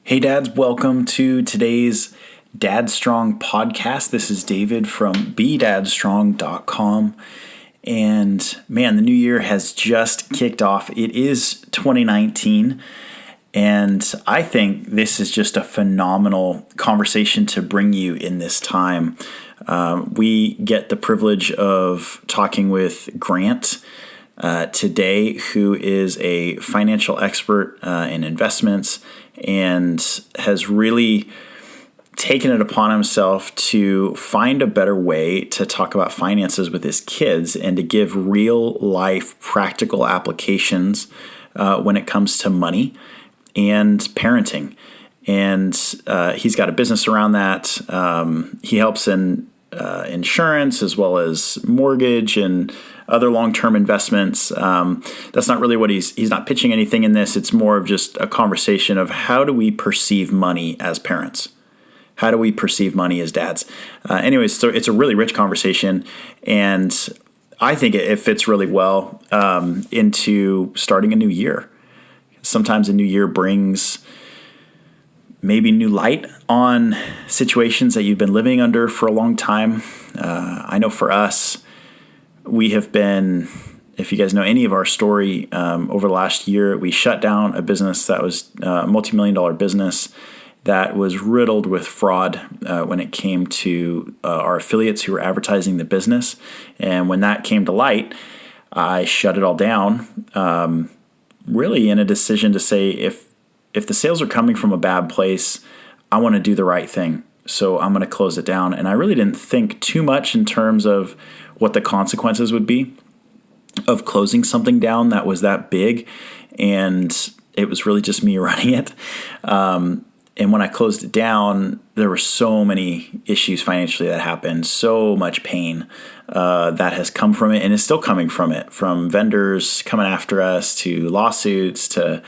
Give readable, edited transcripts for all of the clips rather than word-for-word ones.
Hey dads, welcome to today's Dadstrong podcast. This is David from dadstrong.com. And man, the new year has just kicked off. It is 2019. And I think this is just a phenomenal conversation to bring you in this time. We get the privilege of talking with Grant today, who is a financial expert in investments and has really taken it upon himself to find a better way to talk about finances with his kids and to give real life practical applications when it comes to money and parenting. And he's got a business around that. He helps in insurance as well as mortgage and other long-term investments. That's not really what he's not pitching anything in this. It's more of just a conversation of how do we perceive money as parents? How do we perceive money as dads? Anyways, so it's a really rich conversation, and I think it fits really well into starting a new year. Sometimes a new year brings maybe new light on situations that you've been living under for a long time. I know for us, we have been, if you guys know any of our story, over the last year, we shut down a business that was a multi-million-dollar business that was riddled with fraud when it came to our affiliates who were advertising the business. And when that came to light, I shut it all down, really in a decision to say, if the sales are coming from a bad place, I want to do the right thing. So I'm going to close it down. And I really didn't think too much in terms of what the consequences would be of closing something down that was that big. And it was really just me running it. And when I closed it down, there were so many issues financially that happened, so much pain that has come from it and is still coming from it, from vendors coming after us to lawsuits to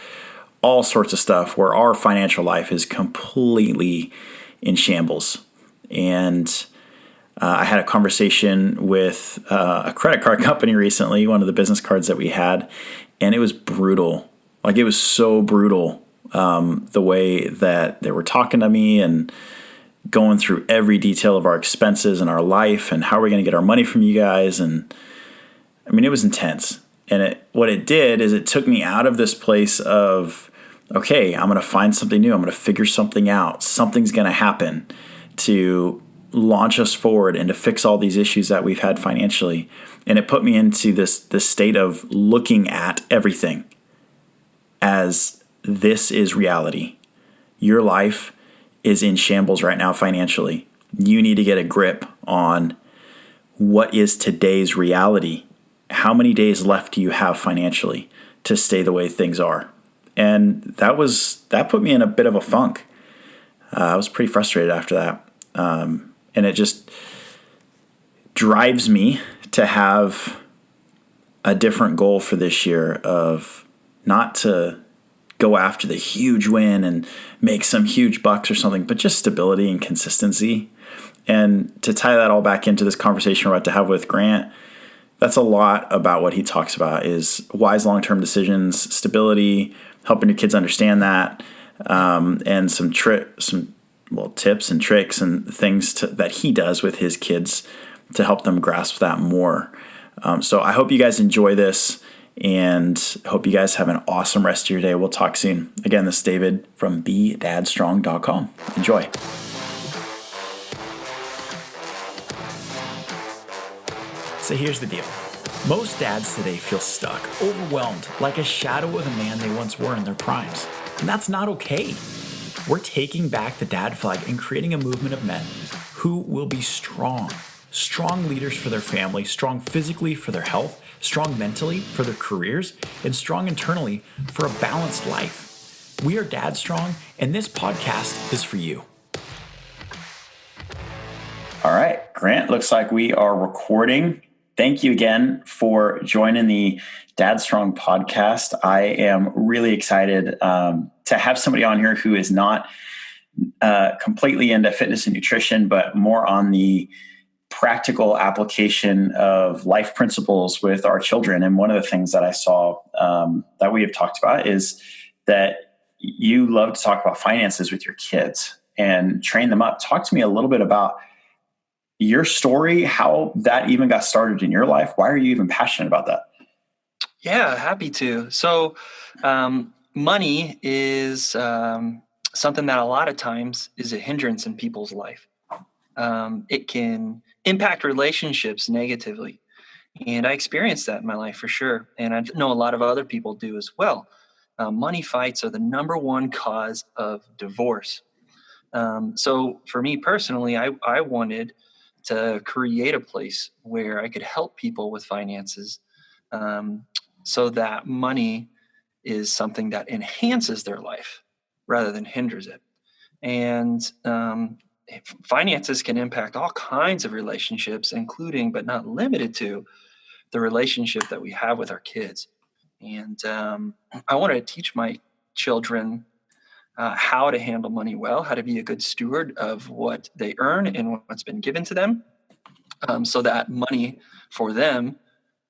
all sorts of stuff where our financial life is completely in shambles. And I had a conversation with a credit card company recently, one of the business cards that we had, and it was brutal. Like, it was so brutal, the way that they were talking to me and going through every detail of our expenses and our life and how are we going to get our money from you guys. And I mean, it was intense. And what it did is it took me out of this place of, okay, I'm going to find something new. I'm going to figure something out. Something's going to happen to launch us forward and to fix all these issues that we've had financially. And it put me into this state of looking at everything as this is reality. Your life is in shambles right now financially. You need to get a grip on what is today's reality. How many days left do you have financially to stay the way things are? And that put me in a bit of a funk. I was pretty frustrated after that. And it just drives me to have a different goal for this year of not to go after the huge win and make some huge bucks or something, but just stability and consistency. And to tie that all back into this conversation we're about to have with Grant, that's a lot about what he talks about is wise long-term decisions, stability, helping your kids understand that, and some tips and tricks and things that he does with his kids to help them grasp that more. So I hope you guys enjoy this and hope you guys have an awesome rest of your day. We'll talk soon. Again, this is David from dadstrong.com. Enjoy. So here's the deal. Most dads today feel stuck, overwhelmed, like a shadow of the man they once were in their primes. And that's not okay. We're taking back the dad flag and creating a movement of men who will be strong leaders for their family, strong physically for their health, strong mentally for their careers, and strong internally for a balanced life. We are Dadstrong, and this podcast is for you. All right, Grant, looks like we are recording. Thank you again for joining the Dadstrong podcast. I am really excited to have somebody on here who is not completely into fitness and nutrition, but more on the practical application of life principles with our children. And one of the things that I saw that we have talked about is that you love to talk about finances with your kids and train them up. Talk to me a little bit about your story, how that even got started in your life. Why are you even passionate about that? Yeah, happy to. So, money is something that a lot of times is a hindrance in people's life. It can impact relationships negatively. And I experienced that in my life for sure. And I know a lot of other people do as well. Money fights are the number one cause of divorce. So for me personally, I wanted to create a place where I could help people with finances, um, so that money is something that enhances their life rather than hinders it. And finances can impact all kinds of relationships, including but not limited to the relationship that we have with our kids. And I want to teach my children how to handle money well, how to be a good steward of what they earn and what's been given to them, so that money for them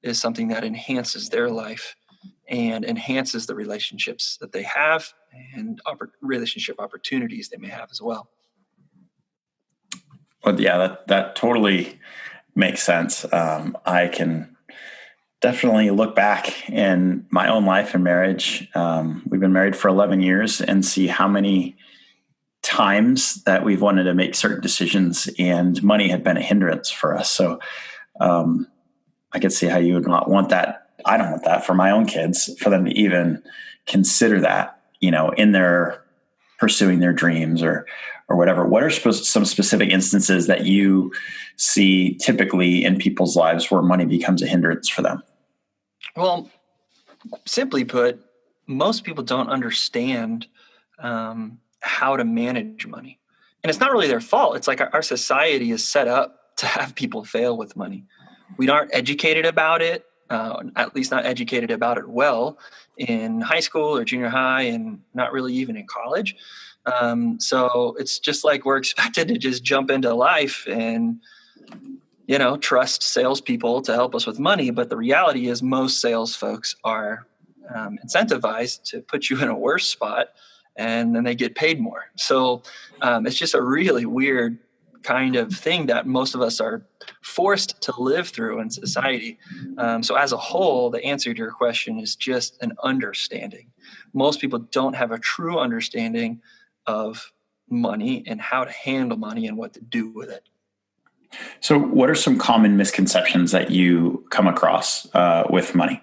is something that enhances their life and enhances the relationships that they have and relationship opportunities they may have as well. Well, yeah, that totally makes sense. I can definitely look back in my own life and marriage. We've been married for 11 years and see how many times that we've wanted to make certain decisions and money had been a hindrance for us. So I could see how you would not want that. I don't want that for my own kids, for them to even consider that, in their pursuing their dreams or whatever. What are some specific instances that you see typically in people's lives where money becomes a hindrance for them? Well, simply put, most people don't understand how to manage money. And it's not really their fault. It's like our society is set up to have people fail with money. We aren't educated about it, at least not educated about it well in high school or junior high, and not really even in college. So it's just like we're expected to just jump into life and trust salespeople to help us with money. But the reality is most sales folks are incentivized to put you in a worse spot, and then they get paid more. So it's just a really weird kind of thing that most of us are forced to live through in society. So as a whole, the answer to your question is just an understanding. Most people don't have a true understanding of money and how to handle money and what to do with it. So what are some common misconceptions that you come across with money?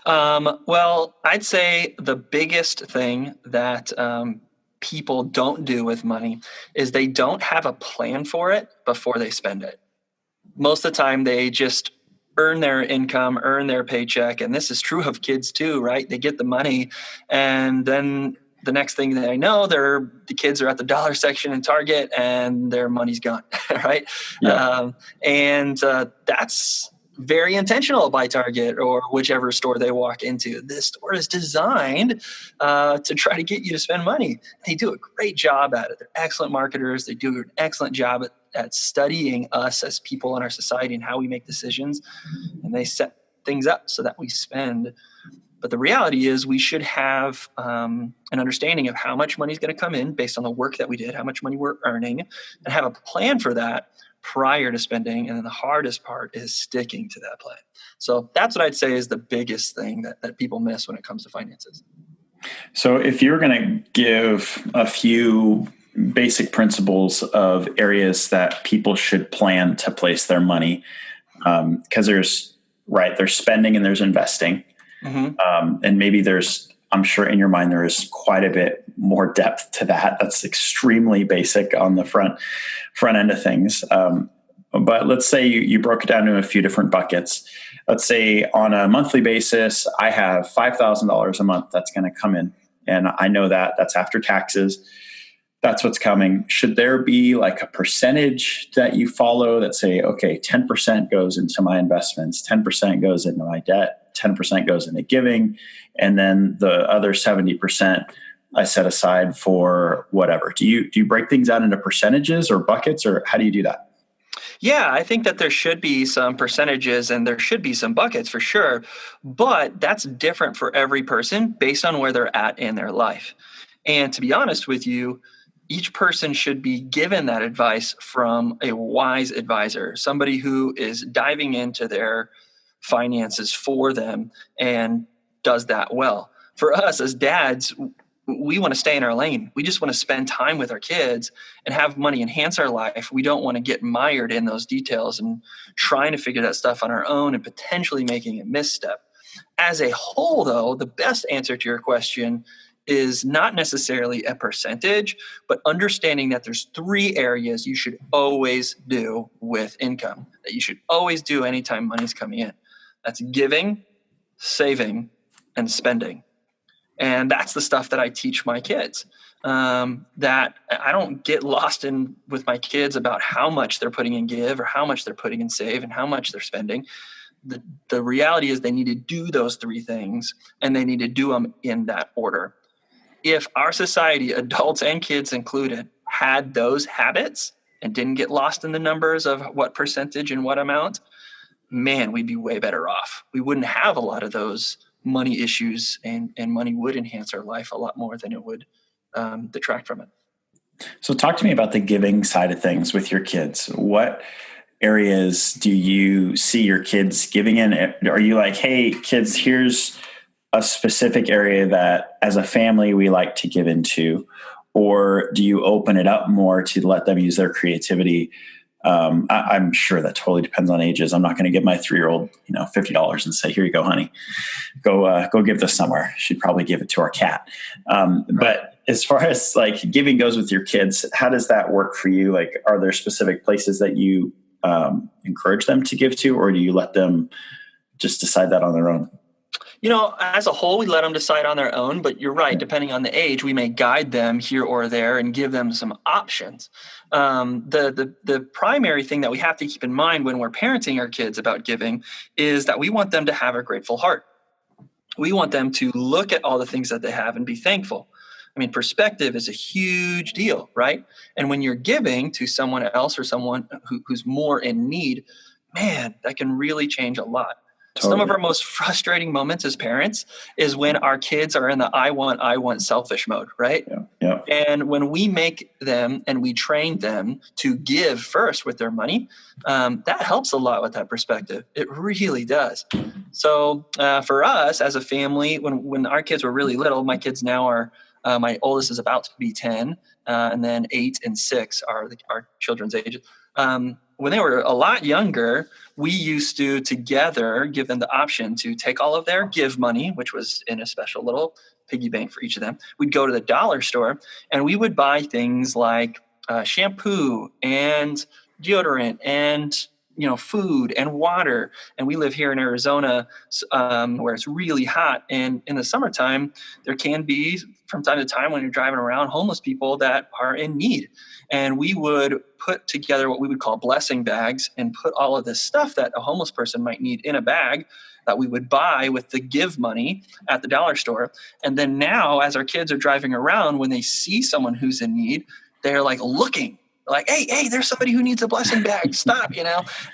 Well, I'd say the biggest thing that people don't do with money is they don't have a plan for it before they spend it. Most of the time, they just earn their income, earn their paycheck. And this is true of kids too, right? They get the money, and then the next thing they know, the kids are at the dollar section in Target and their money's gone, right? Yeah. And that's very intentional by Target or whichever store they walk into. This store is designed to try to get you to spend money. They do a great job at it. They're excellent marketers. They do an excellent job at studying us as people in our society and how we make decisions. And they set things up so that we spend. But the reality is we should have an understanding of how much money is going to come in based on the work that we did, how much money we're earning, and have a plan for that prior to spending. And then the hardest part is sticking to that plan. So that's what I'd say is the biggest thing that people miss when it comes to finances. So if you're going to give a few basic principles of areas that people should plan to place their money, because there's spending and there's investing. Mm-hmm. And maybe I'm sure in your mind, there is quite a bit more depth to that. That's extremely basic on the front end of things. But let's say you broke it down to a few different buckets. Let's say on a monthly basis, I have $5,000 a month that's going to come in. And I know that that's after taxes. That's what's coming. Should there be like a percentage that you follow that say, okay, 10% goes into my investments, 10% goes into my debt, 10% goes into giving, and then the other 70% I set aside for whatever? Do you break things out into percentages or buckets, or how do you do that? Yeah, I think that there should be some percentages and there should be some buckets for sure, but that's different for every person based on where they're at in their life. And to be honest with you, each person should be given that advice from a wise advisor, somebody who is diving into their finances for them and does that well. For us as dads, we want to stay in our lane. We just want to spend time with our kids and have money enhance our life. We don't want to get mired in those details and trying to figure that stuff on our own and potentially making a misstep. As a whole, though, the best answer to your question is not necessarily a percentage, but understanding that there's 3 areas you should always do with income, that you should always do anytime money's coming in. That's giving, saving, and spending. And that's the stuff that I teach my kids. That I don't get lost in with my kids about how much they're putting in give or how much they're putting in save and how much they're spending. The reality is they need to do those 3 things, and they need to do them in that order. If our society, adults and kids included, had those habits and didn't get lost in the numbers of what percentage and what amount, man, we'd be way better off. We wouldn't have a lot of those money issues, and money would enhance our life a lot more than it would detract from it. So talk to me about the giving side of things with your kids. What areas do you see your kids giving in? Are you like, hey, kids, here's a specific area that as a family we like to give into? Or do you open it up more to let them use their creativity? I'm sure that totally depends on ages. I'm not going to give my 3-year-old, $50 and say, here you go, honey, go give this somewhere. She'd probably give it to our cat. Right. But as far as like giving goes with your kids, how does that work for you? Like, are there specific places that you encourage them to give to, or do you let them just decide that on their own? As a whole, we let them decide on their own, but you're right. Depending on the age, we may guide them here or there and give them some options. The primary thing that we have to keep in mind when we're parenting our kids about giving is that we want them to have a grateful heart. We want them to look at all the things that they have and be thankful. I mean, perspective is a huge deal, right? And when you're giving to someone else or someone who's more in need, man, that can really change a lot. Totally. Some of our most frustrating moments as parents is when our kids are in the I want selfish mode, right? Yeah. And when we make them and we train them to give first with their money, that helps a lot with that perspective. It really does. So for us as a family, when our kids were really little, my kids now are, my oldest is about to be 10, and then 8 and 6 are our children's ages. When they were a lot younger, we used to together give them the option to take all of their give money, which was in a special little piggy bank for each of them. We'd go to the dollar store and we would buy things like shampoo and deodorant and food and water. And we live here in Arizona where it's really hot. And in the summertime, there can be from time to time when you're driving around homeless people that are in need. And we would put together what we would call blessing bags and put all of this stuff that a homeless person might need in a bag that we would buy with the give money at the dollar store. And then now, as our kids are driving around, when they see someone who's in need, they're like looking like, hey, there's somebody who needs a blessing bag. Stop,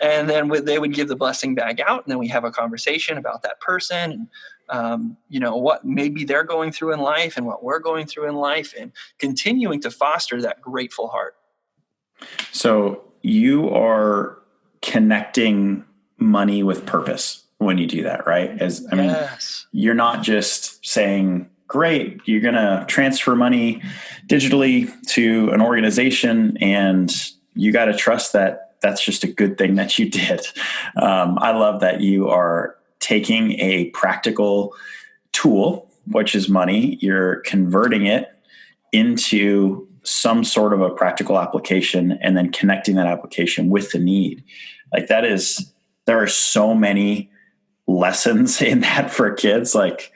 And then they would give the blessing bag out, and then we have a conversation about that person and what maybe they're going through in life and what we're going through in life, and continuing to foster that grateful heart. So you are connecting money with purpose when you do that, right? Yes. You're not just saying, great, you're going to transfer money digitally to an organization and you got to trust that that's just a good thing that you did. I love that you are taking a practical tool, which is money, you're converting it into some sort of a practical application and then connecting that application with the need. Like there are so many lessons in that for kids. Like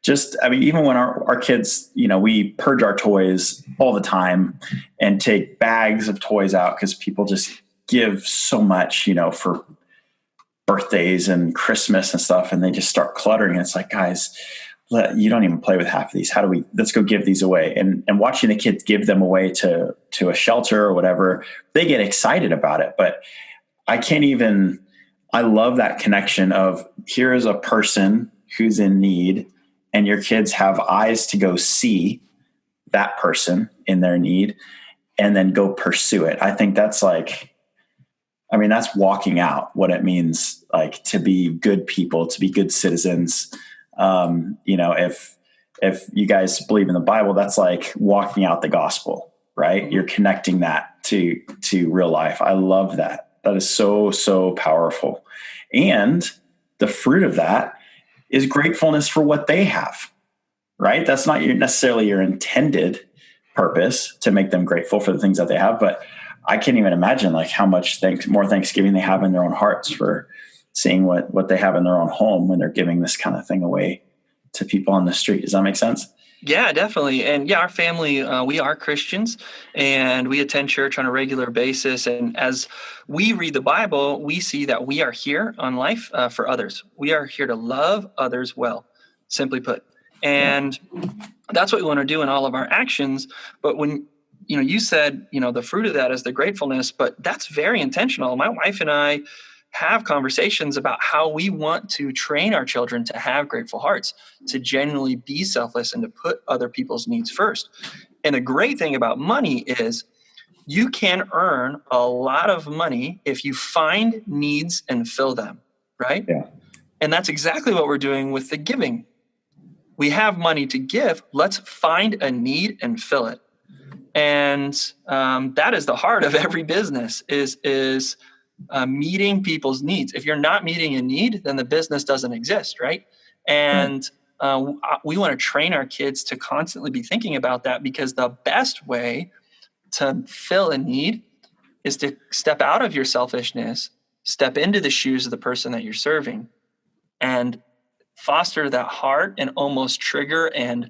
even when our kids, we purge our toys all the time and take bags of toys out because people just give so much, for birthdays and Christmas and stuff, and they just start cluttering. And it's like, guys, you don't even play with half of these. Let's go give these away. And watching the kids give them away to a shelter or whatever, they get excited about it. But I can't even, I love that connection of here is a person who's in need, and your kids have eyes to go see that person in their need and then go pursue it. I think that's like, I mean, that's walking out what it means, like to be good people, to be good citizens. If you guys believe in the Bible, that's like walking out the gospel, right? Mm-hmm. You're connecting that to real life. I love that. That is so, so powerful. And the fruit of that is gratefulness for what they have, right? That's not necessarily your intended purpose to make them grateful for the things that they have, but I can't even imagine like how much more Thanksgiving they have in their own hearts for seeing what they have in their own home when they're giving this kind of thing away to people on the street. Does that make sense? Yeah, definitely. And yeah, our family, we are Christians and we attend church on a regular basis. And as we read the Bible, we see that we are here on life for others. We are here to love others well, simply put. And that's what we want to do in all of our actions. But when, you said, the fruit of that is the gratefulness, but that's very intentional. My wife and I have conversations about how we want to train our children to have grateful hearts, to genuinely be selfless and to put other people's needs first. And the great thing about money is you can earn a lot of money if you find needs and fill them, right? Yeah. And that's exactly what we're doing with the giving. We have money to give. Let's find a need and fill it. And that is the heart of every business is meeting people's needs. If you're not meeting a need, then the business doesn't exist, right? And we want to train our kids to constantly be thinking about that, because the best way to fill a need is to step out of your selfishness, step into the shoes of the person that you're serving, and foster that heart and almost trigger and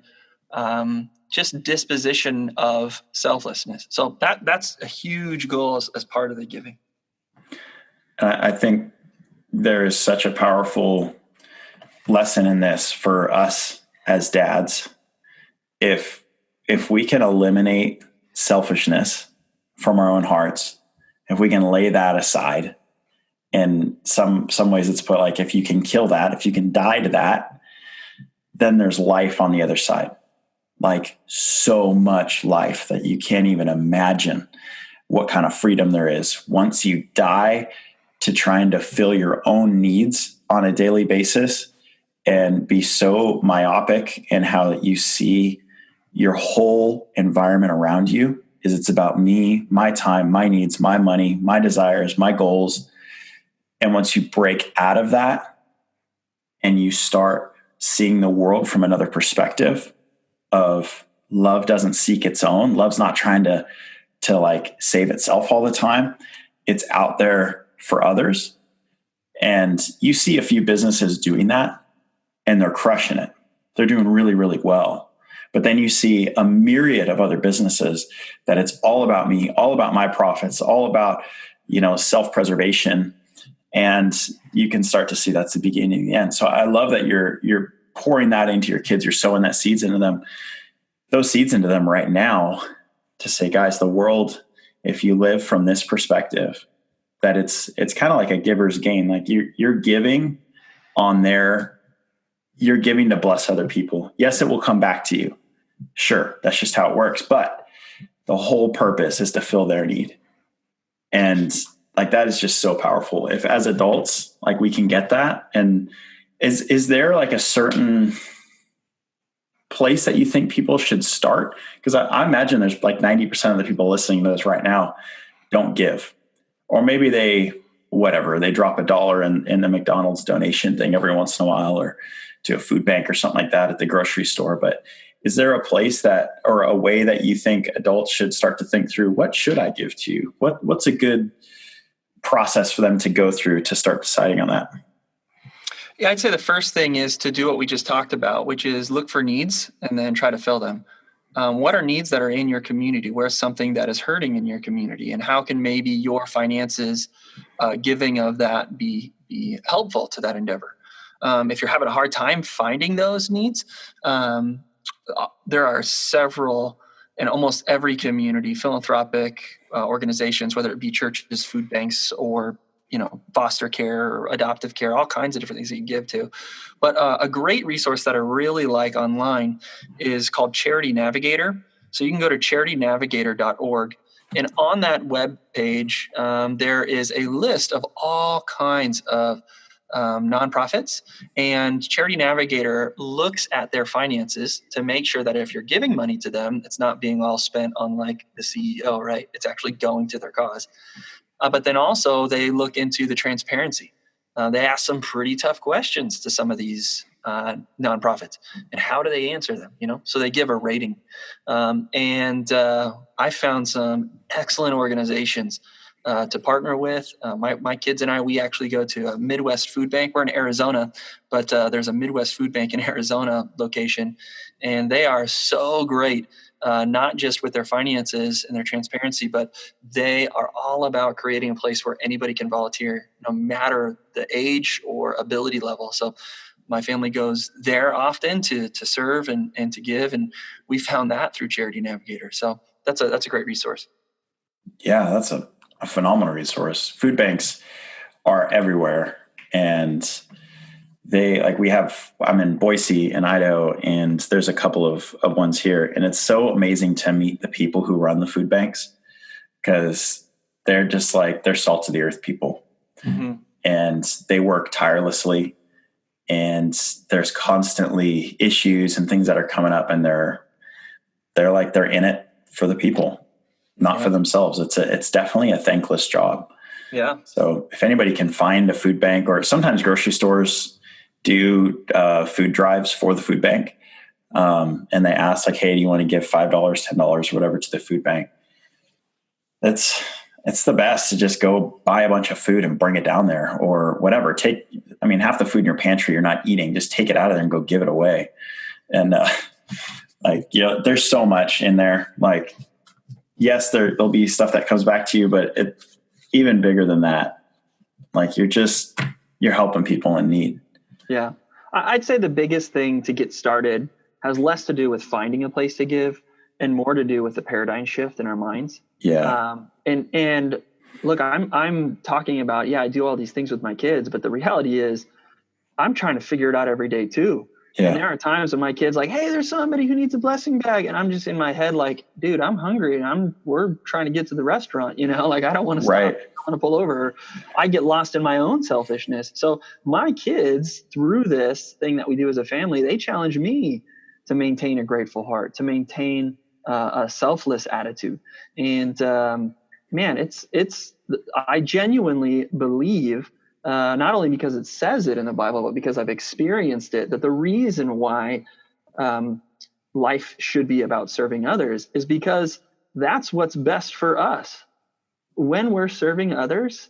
just disposition of selflessness. So that's a huge goal as part of the giving. I think there is such a powerful lesson in this for us as dads. If we can eliminate selfishness from our own hearts, if we can lay that aside, in some ways it's put like, if you can kill that, if you can die to that, then there's life on the other side. Like so much life that you can't even imagine what kind of freedom there is once you die to trying to fill your own needs on a daily basis and be so myopic in how you see your whole environment around you is it's about me, my time, my needs, my money, my desires, my goals. And once you break out of that and you start seeing the world from another perspective of love doesn't seek its own, love's not trying to like save itself all the time. It's out there for others. And you see a few businesses doing that and they're crushing it. They're doing really, really well. But then you see a myriad of other businesses that it's all about me, all about my profits, all about, self-preservation. And you can start to see that's the beginning and the end. So I love that you're pouring that into your kids. You're sowing that seeds into them, those seeds into them right now to say, guys, the world, if you live from this perspective, that it's kind of like a giver's gain. Like you're giving you're giving to bless other people. Yes, it will come back to you. Sure. That's just how it works. But the whole purpose is to fill their need. And like, that is just so powerful. If as adults, like we can get that. And is there like a certain place that you think people should start? Because I imagine there's like 90% of the people listening to this right now don't give. Or maybe they drop $1 in the McDonald's donation thing every once in a while, or to a food bank or something like that at the grocery store. But is there a place or a way that you think adults should start to think through, what should I give to you? What's a good process for them to go through to start deciding on that? Yeah, I'd say the first thing is to do what we just talked about, which is look for needs and then try to fill them. What are needs that are in your community? Where's something that is hurting in your community? And how can maybe your finances, giving of that be helpful to that endeavor? If you're having a hard time finding those needs, there are several in almost every community, philanthropic organizations, whether it be churches, food banks, or foster care or adoptive care, all kinds of different things that you give to. But a great resource that I really like online is called Charity Navigator. So you can go to charitynavigator.org. And on that web page, there is a list of all kinds of nonprofits, and Charity Navigator looks at their finances to make sure that if you're giving money to them, it's not being all spent on like the CEO, right? It's actually going to their cause. But then also they look into the transparency. They ask some pretty tough questions to some of these nonprofits, and how do they answer them? So they give a rating. And I found some excellent organizations to partner with. My kids and I, we actually go to a Midwest food bank. We're in Arizona, but there's a Midwest food bank in Arizona location, and they are so great. Not just with their finances and their transparency, but they are all about creating a place where anybody can volunteer, no matter the age or ability level. So my family goes there often to serve and to give, and we found that through Charity Navigator. So that's a great resource. Yeah, that's a phenomenal resource. Food banks are everywhere, and I'm in Boise in Idaho, and there's a couple of ones here, and it's so amazing to meet the people who run the food banks, because they're just like, they're salt of the earth people. Mm-hmm. And they work tirelessly, and there's constantly issues and things that are coming up, and they're in it for the people, not for themselves. It's definitely a thankless job. Yeah. So if anybody can find a food bank, or sometimes grocery stores do food drives for the food bank. And they ask like, hey, do you want to give $5, $10 or whatever to the food bank? It's the best to just go buy a bunch of food and bring it down there, or whatever. Half the food in your pantry you're not eating, just take it out of there and go give it away. And there's so much in there. Like, yes, there'll be stuff that comes back to you, but it's even bigger than that. Like, you're helping people in need. Yeah. I'd say the biggest thing to get started has less to do with finding a place to give and more to do with the paradigm shift in our minds. Yeah. And look, I'm talking about, I do all these things with my kids, but the reality is I'm trying to figure it out every day too. Yeah. And there are times when my kid's like, hey, there's somebody who needs a blessing bag. And I'm just in my head like, dude, I'm hungry and we're trying to get to the restaurant, like I don't want to stop. Right. I want to pull over. I get lost in my own selfishness. So my kids, through this thing that we do as a family, they challenge me to maintain a grateful heart, to maintain a selfless attitude. And I genuinely believe, not only because it says it in the Bible, but because I've experienced it, that the reason why life should be about serving others is because that's what's best for us. When we're serving others,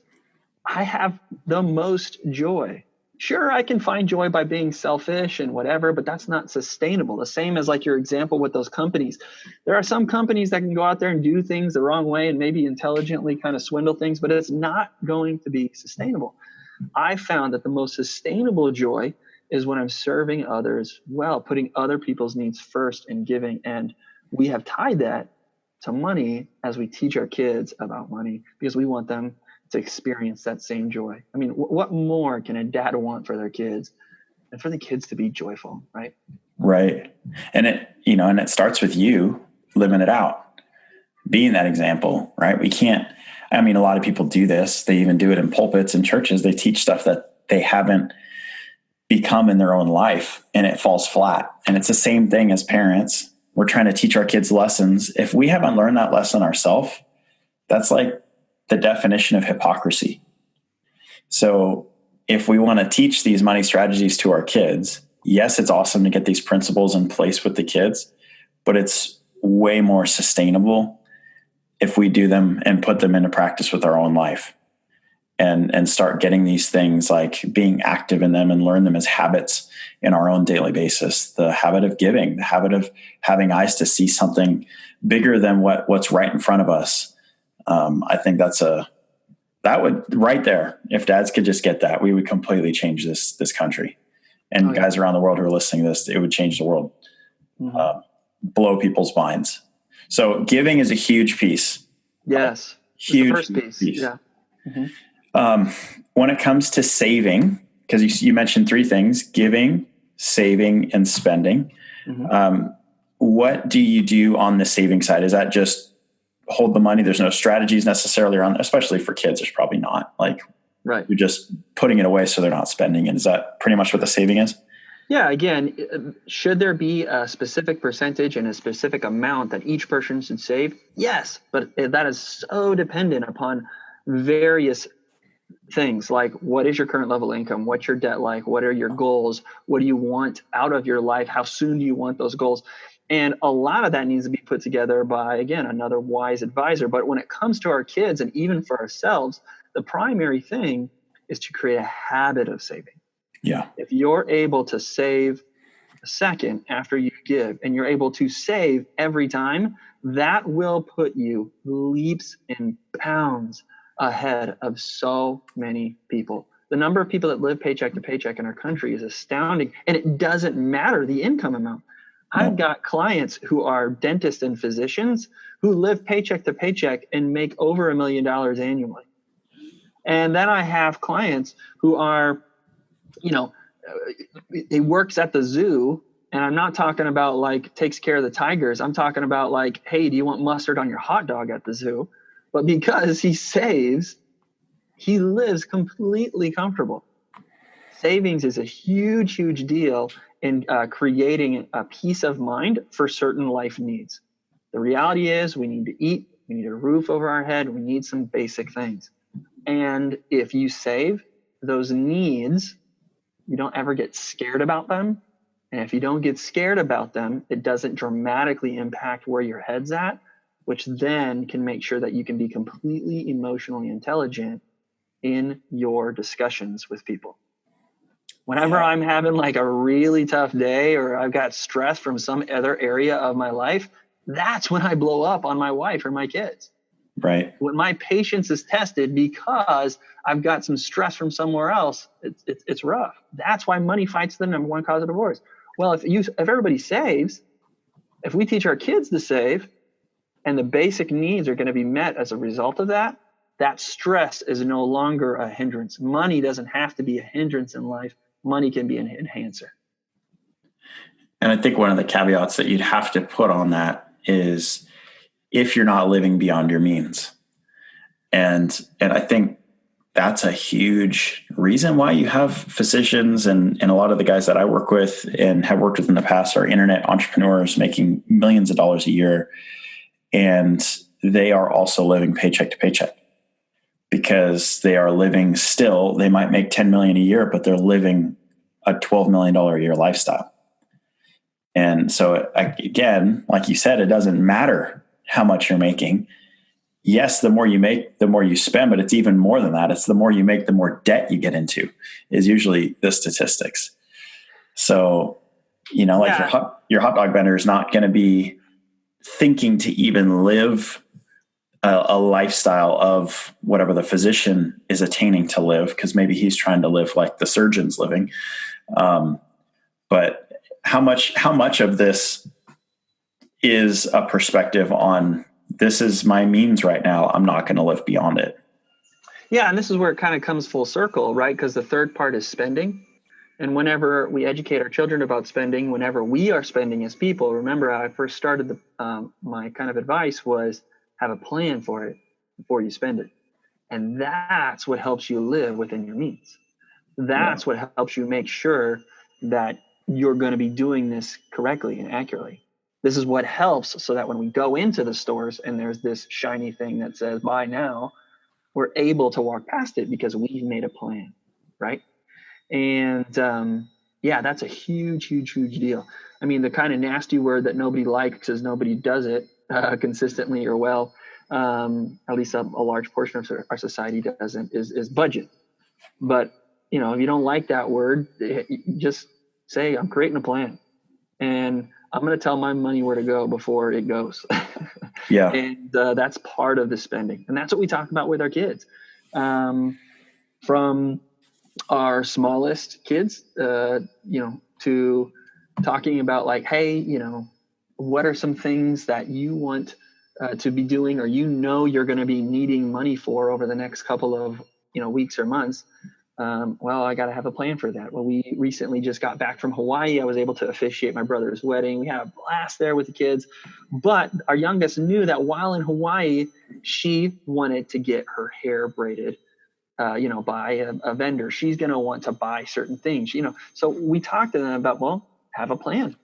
I have the most joy. Sure, I can find joy by being selfish and whatever, but that's not sustainable. The same as like your example with those companies. There are some companies that can go out there and do things the wrong way and maybe intelligently kind of swindle things, but it's not going to be sustainable. I found that the most sustainable joy is when I'm serving others well, putting other people's needs first and giving. And we have tied that to money as we teach our kids about money, because we want them to experience that same joy. I mean, what more can a dad want for their kids and for the kids to be joyful, right? Right. And it starts with you living it out, being that example, right? A lot of people do this. They even do it in pulpits and churches. They teach stuff that they haven't become in their own life, and it falls flat. And it's the same thing as parents. We're trying to teach our kids lessons. If we haven't learned that lesson ourselves, that's like the definition of hypocrisy. So if we want to teach these money strategies to our kids, yes, it's awesome to get these principles in place with the kids, but it's way more sustainable if we do them and put them into practice with our own life, and start getting these things, like being active in them, and learn them as habits in our own daily basis. The habit of giving, the habit of having eyes to see something bigger than what's right in front of us. I think that would right there. If dads could just get that, we would completely change this country. And guys around the world who are listening to this, it would change the world, blow people's minds. So giving is a huge piece. Yes. Huge the first piece. piece. Yeah. Mm-hmm. When it comes to saving, because you mentioned three things: giving, saving, and spending. Mm-hmm. What do you do on the saving side? Is that just hold the money? There's no strategies necessarily around, especially for kids. There's probably not. Like, Right. you're just putting it away so they're not spending it. Is that pretty much what the saving is? Yeah. Again, should there be a specific percentage and a specific amount that each person should save? Yes, but that is so dependent upon various things like what is your current level of income? What's your debt like? What are your goals? What do you want out of your life? How soon do you want those goals? And a lot of that needs to be put together by, again, another wise advisor. But when it comes to our kids and even for ourselves, the primary thing is to create a habit of saving. Yeah. If you're able to save a second after you give and you're able to save every time, that will put you leaps and bounds ahead of so many people. The number of people that live paycheck to paycheck in our country is astounding, and it doesn't matter the income amount. No. I've got clients who are dentists and physicians who live paycheck to paycheck and make over $1 million annually. And then I have clients who are, he works at the zoo, and I'm not talking about like takes care of the tigers. I'm talking about like, hey, do you want mustard on your hot dog at the zoo? But because he saves, he lives completely comfortable. Savings is a huge, huge deal in creating a peace of mind for certain life needs. The reality is we need to eat, we need a roof over our head, we need some basic things. And if you save those needs, you don't ever get scared about them. And if you don't get scared about them, it doesn't dramatically impact where your head's at, which then can make sure that you can be completely emotionally intelligent in your discussions with people. Whenever I'm having like a really tough day or I've got stress from some other area of my life, that's when I blow up on my wife or my kids. Right. When my patience is tested because I've got some stress from somewhere else, it's rough. That's why money fights the number one cause of divorce. Well, if everybody saves, if we teach our kids to save, and the basic needs are going to be met as a result of that, that stress is no longer a hindrance. Money doesn't have to be a hindrance in life. Money can be an enhancer. And I think one of the caveats that you'd have to put on that is if you're not living beyond your means. And I think that's a huge reason why you have physicians and a lot of the guys that I work with and have worked with in the past are internet entrepreneurs making millions of dollars a year. And they are also living paycheck to paycheck because they are living still, they might make 10 million a year, but they're living a $12 million a year lifestyle. And so again, like you said, it doesn't matter how much you're making. Yes, the more you make, the more you spend, but it's even more than that. It's the more you make, the more debt you get into is usually the statistics. So, like your hot dog vendor is not going to be thinking to even live a lifestyle of whatever the physician is attaining to live, because maybe he's trying to live like the surgeon's living. But how much of this is a perspective on this is my means right now, I'm not going to live beyond it? Yeah, and this is where it kind of comes full circle, right? Because the third part is spending. And whenever we educate our children about spending, whenever we are spending as people, remember how I first started my kind of advice was have a plan for it before you spend it. And that's what helps you live within your means. That's what helps you make sure that you're going to be doing this correctly and accurately. This is what helps so that when we go into the stores and there's this shiny thing that says buy now, we're able to walk past it because we've made a plan, right? And that's a huge, huge, huge deal. I mean, the kind of nasty word that nobody likes is nobody does it consistently or well. At least a large portion of our society doesn't, is budget. But, if you don't like that word, just say, I'm creating a plan. And I'm going to tell my money where to go before it goes. Yeah. And that's part of the spending. And that's what we talk about with our kids. From our smallest kids, to talking about like, hey, what are some things that you want to be doing or you're going to be needing money for over the next couple of weeks or months. Well, I got to have a plan for that. Well, we recently just got back from Hawaii. I was able to officiate my brother's wedding. We had a blast there with the kids, but our youngest knew that while in Hawaii, she wanted to get her hair braided, by a vendor. She's going to want to buy certain things, so we talked to them about, well, have a plan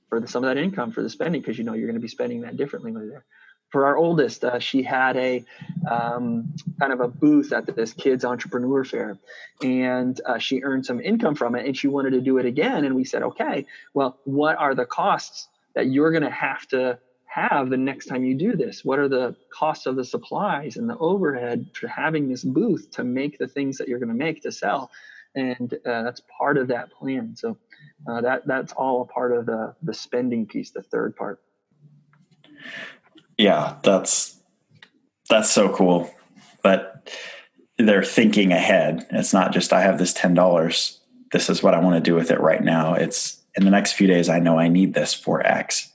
for some of that income for the spending, because, you're going to be spending that differently when you're there. For our oldest, she had a kind of a booth at this kids entrepreneur fair, and she earned some income from it, and she wanted to do it again. And we said, okay, well, what are the costs that you're going to have the next time you do this? What are the costs of the supplies and the overhead for having this booth to make the things that you're going to make to sell? And that's part of that plan. So that's all a part of the spending piece, the third part. Yeah, that's so cool. But they're thinking ahead. It's not just, I have this $10. This is what I want to do with it right now. It's in the next few days, I know I need this for X.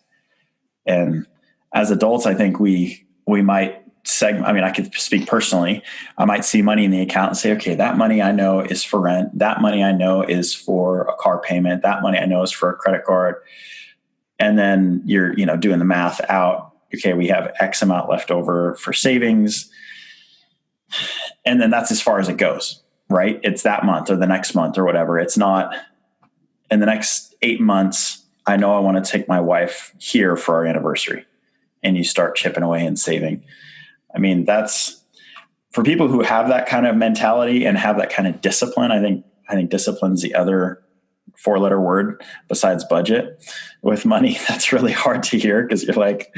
And as adults, I think we might I could speak personally. I might see money in the account and say, okay, that money I know is for rent. That money I know is for a car payment. That money I know is for a credit card. And then you're, doing the math out. Okay, we have X amount left over for savings. And then that's as far as it goes, right? It's that month or the next month or whatever. It's not in the next 8 months. I know I want to take my wife here for our anniversary, and you start chipping away and saving. I mean, that's for people who have that kind of mentality and have that kind of discipline. I think discipline's the other 4-letter word besides budget with money. That's really hard to hear, because you're like,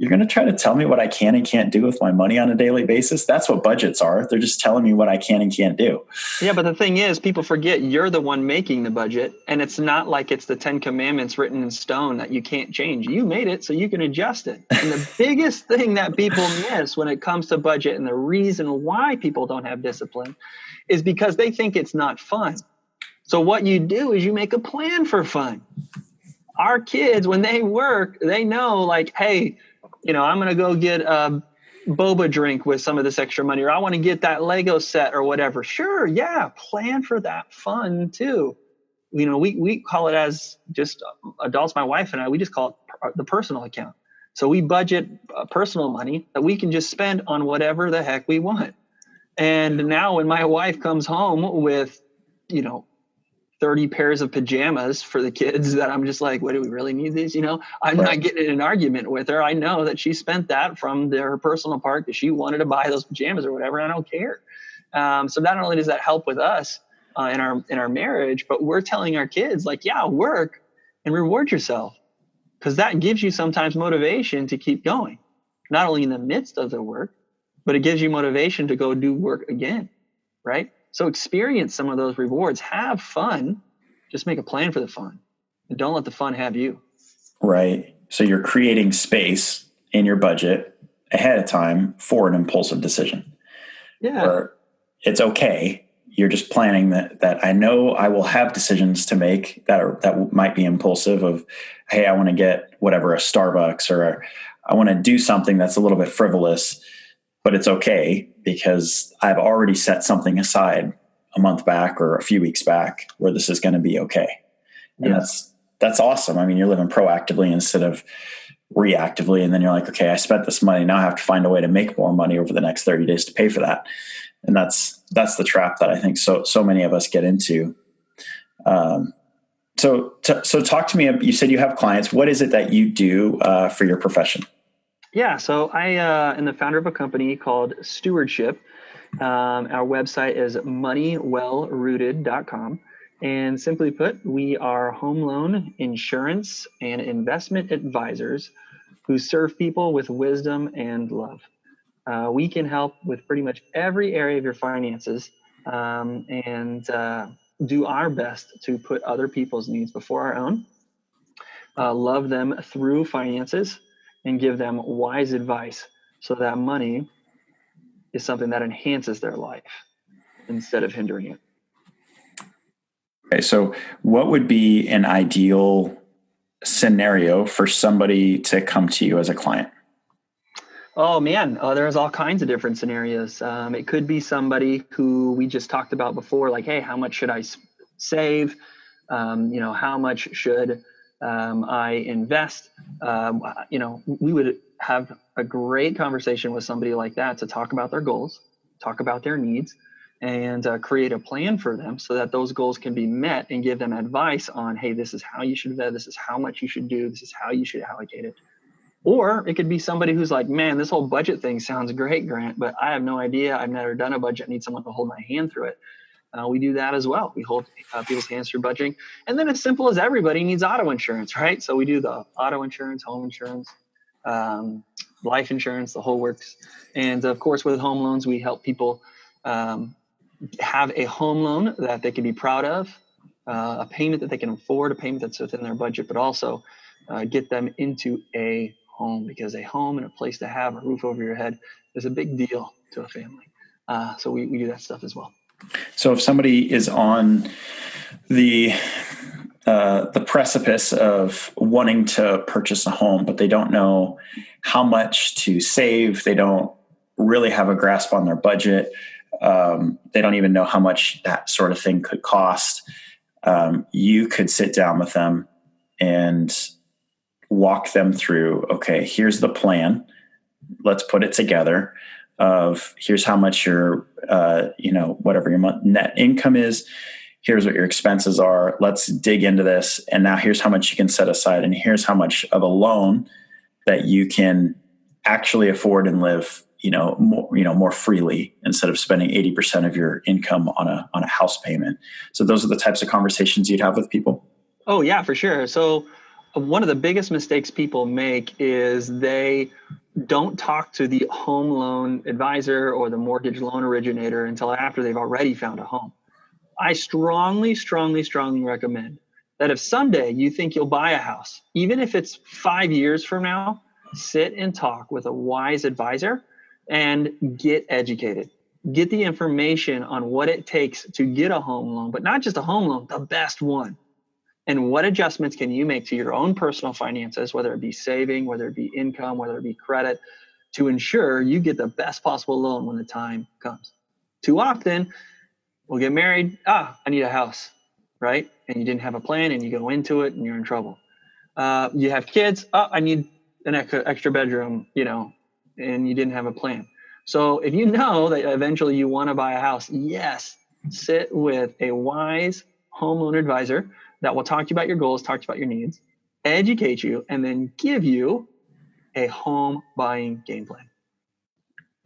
you're going to try to tell me what I can and can't do with my money on a daily basis. That's what budgets are. They're just telling me what I can and can't do. Yeah, but the thing is, people forget you're the one making the budget, and it's not like it's the 10 commandments written in stone that you can't change. You made it so you can adjust it. And the biggest thing that people miss when it comes to budget, and the reason why people don't have discipline, is because they think it's not fun. So what you do is you make a plan for fun. Our kids, when they work, they know, like, hey, I'm going to go get a boba drink with some of this extra money, or I want to get that Lego set or whatever. Sure. Yeah. Plan for that fun too. We call it, as just adults, my wife and I, we just call it the personal account. So we budget personal money that we can just spend on whatever the heck we want. And now when my wife comes home with, 30 pairs of pajamas for the kids, that I'm just like, what, do we really need these? I'm not getting in an argument with her. I know that she spent that from her personal part because she wanted to buy those pajamas or whatever, and I don't care. So not only does that help with us in our marriage, but we're telling our kids, like, yeah, work and reward yourself, because that gives you sometimes motivation to keep going, not only in the midst of the work, but it gives you motivation to go do work again, right? So experience some of those rewards, have fun, just make a plan for the fun, and don't let the fun have you. Right. So you're creating space in your budget ahead of time for an impulsive decision. Yeah. Where it's okay. You're just planning that I know I will have decisions to make that might be impulsive of, hey, I want to get whatever, a Starbucks, or I want to do something that's a little bit frivolous, but it's okay because I've already set something aside a month back or a few weeks back where this is going to be okay. And that's awesome. I mean, you're living proactively instead of reactively. And then you're like, okay, I spent this money. Now I have to find a way to make more money over the next 30 days to pay for that. And that's the trap that I think so many of us get into. So talk to me. You said you have clients. What is it that you do for your profession? Yeah, so I am the founder of a company called Stewardship. Our website is moneywellrooted.com. And simply put, we are home loan, insurance, and investment advisors who serve people with wisdom and love. We can help with pretty much every area of your finances, and do our best to put other people's needs before our own, love them through finances, and give them wise advice so that money is something that enhances their life instead of hindering it. Okay, so what would be an ideal scenario for somebody to come to you as a client? Oh man, there's all kinds of different scenarios. It could be somebody who we just talked about before, like, hey, how much should I save? How much should I invest? We would have a great conversation with somebody like that to talk about their goals, talk about their needs, and create a plan for them so that those goals can be met, and give them advice on, hey, this is how you should invest, this is how much you should do, this is how you should allocate it. Or it could be somebody who's like, man, this whole budget thing sounds great, Grant, but I have no idea. I've never done a budget. I need someone to hold my hand through it. We do that as well. We hold people's hands through budgeting. And then as simple as everybody needs auto insurance, right? So we do the auto insurance, home insurance, life insurance, the whole works. And of course, with home loans, we help people have a home loan that they can be proud of, a payment that they can afford, a payment that's within their budget, but also get them into a home, because a home and a place to have a roof over your head is a big deal to a family. So we do that stuff as well. So if somebody is on the precipice of wanting to purchase a home, but they don't know how much to save, they don't really have a grasp on their budget, they don't even know how much that sort of thing could cost, you could sit down with them and walk them through, okay, here's the plan. Let's put it together of here's how much your, whatever your net income is. Here's what your expenses are. Let's dig into this. And now here's how much you can set aside. And here's how much of a loan that you can actually afford and live, more freely, instead of spending 80% of your income on a house payment. So those are the types of conversations you'd have with people. Oh yeah, for sure. So one of the biggest mistakes people make is they don't talk to the home loan advisor or the mortgage loan originator until after they've already found a home. I strongly, strongly, strongly recommend that if someday you think you'll buy a house, even if it's 5 years from now, sit and talk with a wise advisor and get educated. Get the information on what it takes to get a home loan, but not just a home loan, the best one. And what adjustments can you make to your own personal finances, whether it be saving, whether it be income, whether it be credit, to ensure you get the best possible loan when the time comes. Too often, we'll get married. I need a house, right? And you didn't have a plan, and you go into it and you're in trouble. You have kids. I need an extra bedroom, and you didn't have a plan. So if you know that eventually you want to buy a house, yes, sit with a wise home loan advisor that will talk to you about your goals, talk to you about your needs, educate you, and then give you a home buying game plan.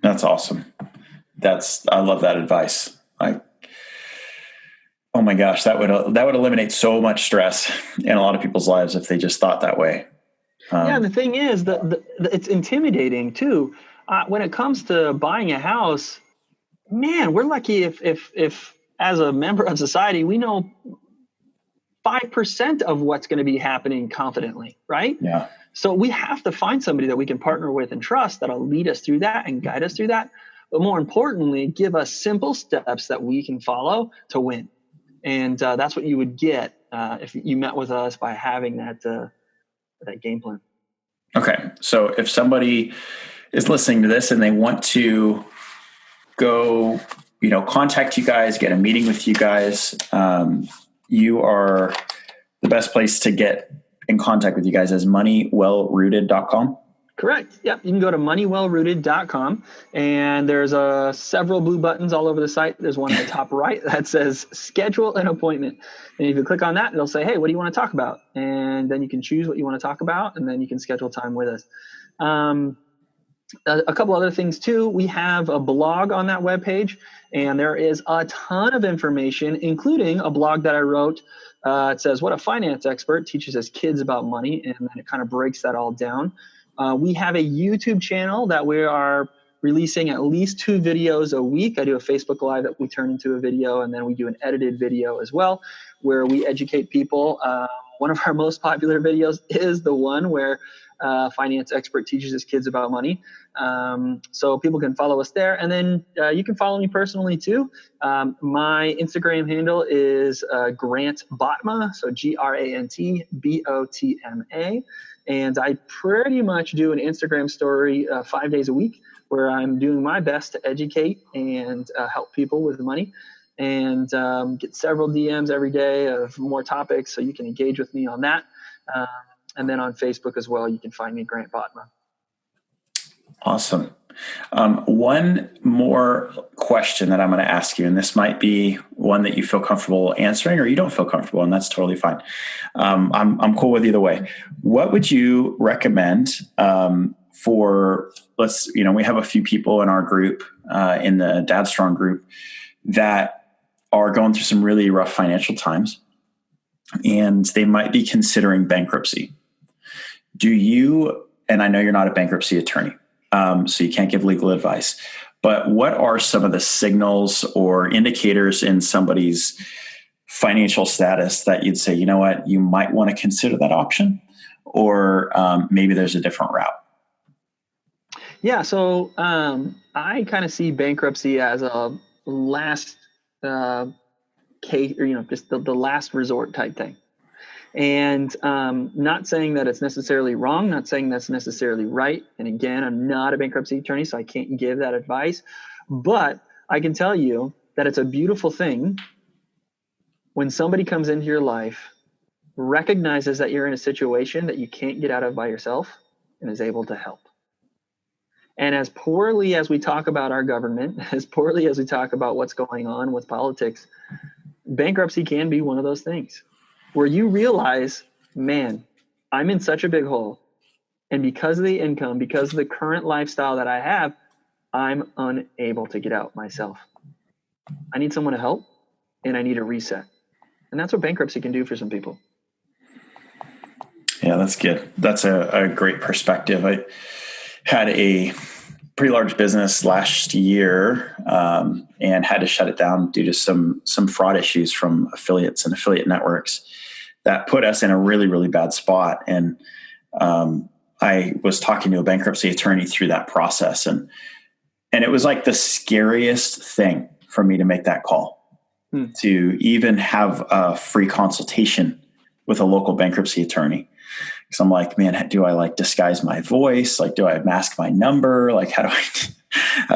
That's awesome. I love that advice. Oh my gosh, that would eliminate so much stress in a lot of people's lives if they just thought that way. And the thing is that it's intimidating too. When it comes to buying a house, man, we're lucky if as a member of society, we know 5% of what's going to be happening confidently, right? Yeah. So we have to find somebody that we can partner with and trust that'll lead us through that and guide us through that. But more importantly, give us simple steps that we can follow to win. And that's what you would get if you met with us by having that game plan. Okay. So if somebody is listening to this and they want to go, contact you guys, get a meeting with you guys, you are the best place to get in contact with you guys is moneywellrooted.com. Correct. Yep. You can go to moneywellrooted.com, and there's several blue buttons all over the site. There's one at the top right that says schedule an appointment. And if you click on that, it'll say, hey, what do you want to talk about? And then you can choose what you want to talk about, and then you can schedule time with us. A couple other things too. We have a blog on that webpage, and there is a ton of information, including a blog that I wrote. It says, what a finance expert teaches his kids about money, and then it kind of breaks that all down. We have a YouTube channel that we are releasing at least 2 videos a week. I do a Facebook Live that we turn into a video, and then we do an edited video as well, where we educate people One of our most popular videos is the one where finance expert teaches his kids about money. So people can follow us there. And then you can follow me personally too. My Instagram handle is Grant Botma, so GrantBotma. And I pretty much do an Instagram story 5 days a week where I'm doing my best to educate and help people with money, and get several DMs every day of more topics, so you can engage with me on that. And then on Facebook as well, you can find me, Grant Botma. Awesome. One more question that I'm going to ask you, and this might be one that you feel comfortable answering or you don't feel comfortable, and that's totally fine. I'm cool with either way. What would you recommend for, we have a few people in our group, in the Dadstrong group, that are going through some really rough financial times, and they might be considering bankruptcy. And I know you're not a bankruptcy attorney, so you can't give legal advice, but what are some of the signals or indicators in somebody's financial status that you'd say, you know what, you might want to consider that option, or maybe there's a different route? Yeah, so I kind of see bankruptcy as a last case, or just the last resort type thing. And not saying that it's necessarily wrong, not saying that's necessarily right. And again, I'm not a bankruptcy attorney, so I can't give that advice. But I can tell you that it's a beautiful thing when somebody comes into your life, recognizes that you're in a situation that you can't get out of by yourself, and is able to help. And as poorly as we talk about our government, as poorly as we talk about what's going on with politics, bankruptcy can be one of those things where you realize, man, I'm in such a big hole. And because of the income, because of the current lifestyle that I have, I'm unable to get out myself. I need someone to help, and I need a reset. And that's what bankruptcy can do for some people. Yeah, that's good. That's a great perspective. I had a pretty large business last year, and had to shut it down due to some fraud issues from affiliates and affiliate networks that put us in a really, really bad spot. And I was talking to a bankruptcy attorney through that process, and it was like the scariest thing for me to make that call, to even have a free consultation with a local bankruptcy attorney. Because I'm like, man, do I disguise my voice? Do I mask my number? How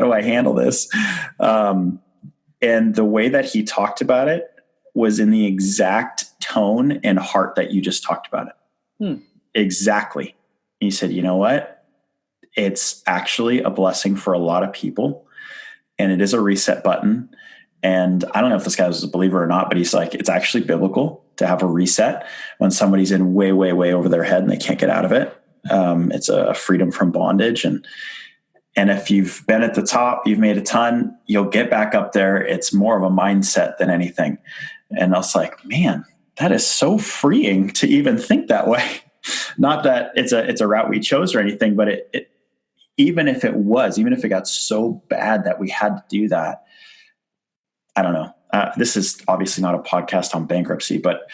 do I handle this? And the way that he talked about it was in the exact tone and heart that you just talked about it. Exactly. He said, you know what? It's actually a blessing for a lot of people, and it is a reset button. And I don't know if this guy was a believer or not, but he's like, it's actually biblical to have a reset when somebody's in way, way, way over their head and they can't get out of it. It's a freedom from bondage. And if you've been at the top, you've made a ton, you'll get back up there. It's more of a mindset than anything. And I was like, man, that is so freeing to even think that way. Not that it's a route we chose or anything, but it even if it got so bad that we had to do that, I don't know. This is obviously not a podcast on bankruptcy, but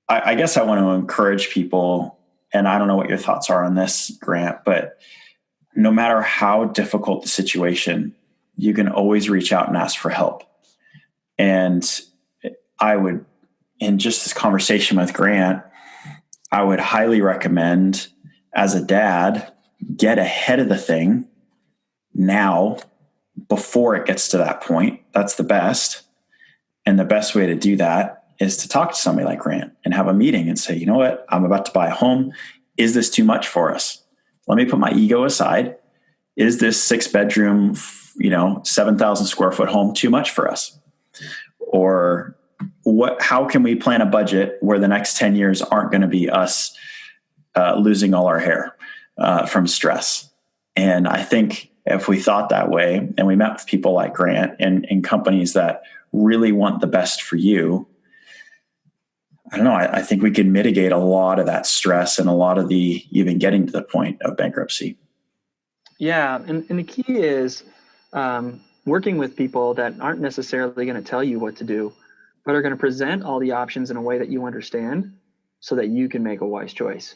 I guess I want to encourage people, and I don't know what your thoughts are on this, Grant, but no matter how difficult the situation, you can always reach out and ask for help. And I would, in just this conversation with Grant, I would highly recommend, as a dad, get ahead of the thing now before it gets to that point. That's the best. And the best way to do that is to talk to somebody like Grant and have a meeting and say, you know what, I'm about to buy a home. Is this too much for us? Let me put my ego aside. Is this 6-bedroom, 7,000 square foot home too much for us? Or how can we plan a budget where the next 10 years aren't going to be us losing all our hair from stress? And I think if we thought that way, and we met with people like Grant and companies that really want the best for you, I don't know, I think we can mitigate a lot of that stress and a lot of the even getting to the point of bankruptcy. Yeah. And the key is working with people that aren't necessarily going to tell you what to do, but are going to present all the options in a way that you understand, so that you can make a wise choice.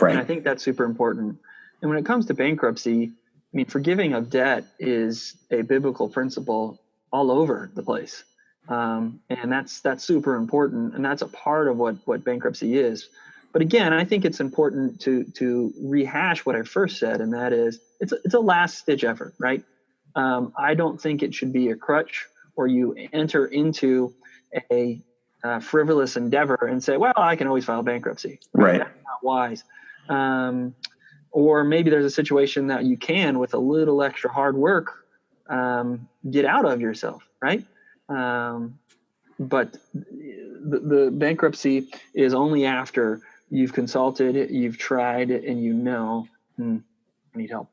Right. And I think that's super important. And when it comes to bankruptcy, I mean, forgiving of debt is a biblical principle all over the place. And that's super important. And that's a part of what bankruptcy is. But again, I think it's important to rehash what I first said, and that is it's a last ditch effort, right? I don't think it should be a crutch or you enter into a frivolous endeavor and say, well, I can always file bankruptcy. Right. That's not wise. Or maybe there's a situation that you can, with a little extra hard work, get out of yourself, right? But the bankruptcy is only after you've consulted, you've tried, and you know, I need help.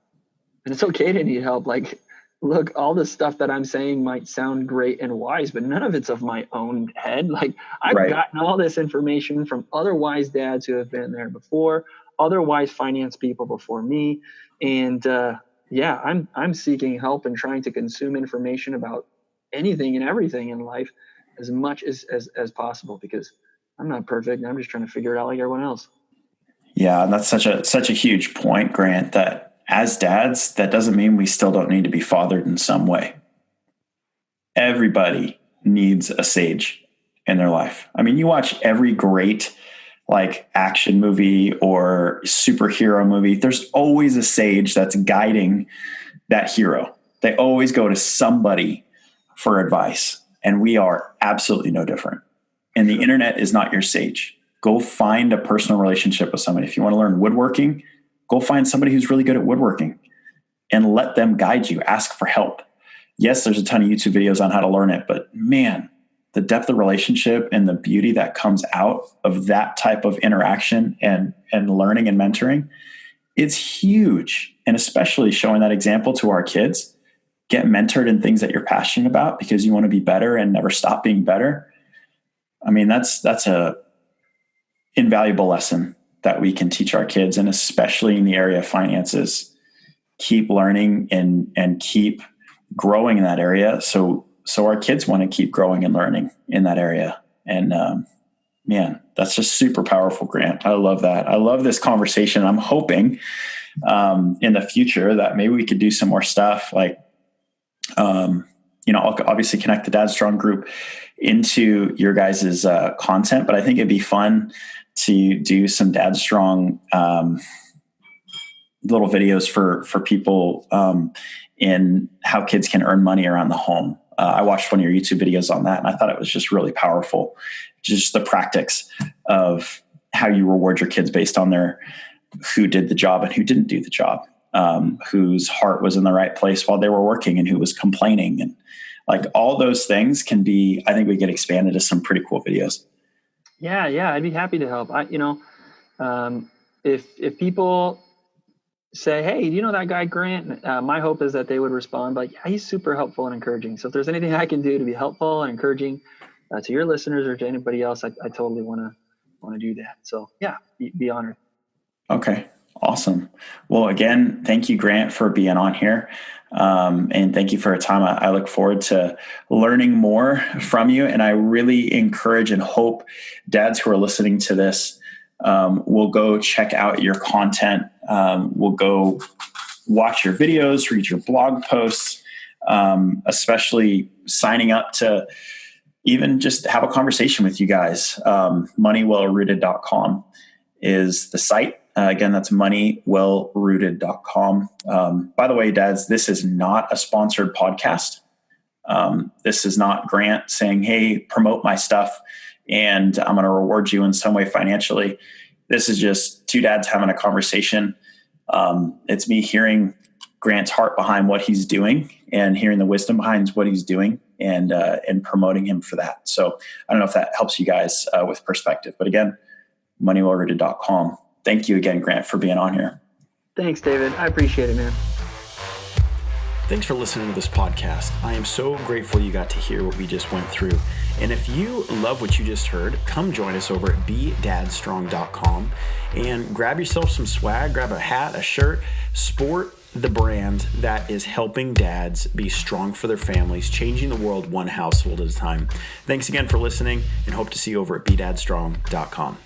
And it's okay to need help. Like, look, all the stuff that I'm saying might sound great and wise, but none of it's of my own head. Like, I've gotten all this information from other wise dads who have been there before, other wise finance people before me. And I'm seeking help and trying to consume information about anything and everything in life as much as possible, because I'm not perfect and I'm just trying to figure it out like everyone else. Yeah, and that's such a huge point, Grant, that as dads, that doesn't mean we still don't need to be fathered in some way. Everybody needs a sage in their life. I mean, you watch every great like action movie or superhero movie, there's always a sage that's guiding that hero. They always go to somebody for advice, and we are absolutely no different. And the internet is not your sage. Go find a personal relationship with somebody. If you want to learn woodworking, go find somebody who's really good at woodworking and let them guide you. Ask for help. Yes, there's a ton of YouTube videos on how to learn it, but man, the depth of relationship and the beauty that comes out of that type of interaction and learning and mentoring, it's huge. And especially showing that example to our kids. Get mentored in things that you're passionate about because you want to be better and never stop being better. I mean, that's a invaluable lesson that we can teach our kids, and especially in the area of finances. Keep learning and keep growing in that area. So our kids want to keep growing and learning in that area. And man, that's just super powerful, Grant. I love that. I love this conversation. I'm hoping in the future that maybe we could do some more stuff like, I'll obviously connect the Dadstrong group into your guys' content, but I think it'd be fun to do some Dadstrong little videos for people in how kids can earn money around the home. I watched one of your YouTube videos on that, and I thought it was just really powerful. Just the practice of how you reward your kids based on who did the job and who didn't do the job. Whose heart was in the right place while they were working and who was complaining, and like all those things can be, I think we get expanded to some pretty cool videos. Yeah. I'd be happy to help. If people say, hey, do you know that guy, Grant? My hope is that they would respond like, yeah, he's super helpful and encouraging. So if there's anything I can do to be helpful and encouraging to your listeners or to anybody else, I totally want to do that. So yeah, be honored. Okay. Awesome. Well, again, thank you, Grant, for being on here. And thank you for your time. I look forward to learning more from you. And I really encourage and hope dads who are listening to this will go check out your content. Will go watch your videos, read your blog posts, especially signing up to even just have a conversation with you guys. moneywellrooted.com is the site. Again, that's moneywellrooted.com. By the way, dads, this is not a sponsored podcast. This is not Grant saying, hey, promote my stuff and I'm going to reward you in some way financially. This is just two dads having a conversation. It's me hearing Grant's heart behind what he's doing and hearing the wisdom behind what he's doing and promoting him for that. So I don't know if that helps you guys with perspective, but again, moneywellrooted.com. Thank you again, Grant, for being on here. Thanks, David. I appreciate it, man. Thanks for listening to this podcast. I am so grateful you got to hear what we just went through. And if you love what you just heard, come join us over at dadstrong.com and grab yourself some swag, grab a hat, a shirt, sport the brand that is helping dads be strong for their families, changing the world one household at a time. Thanks again for listening and hope to see you over at dadstrong.com.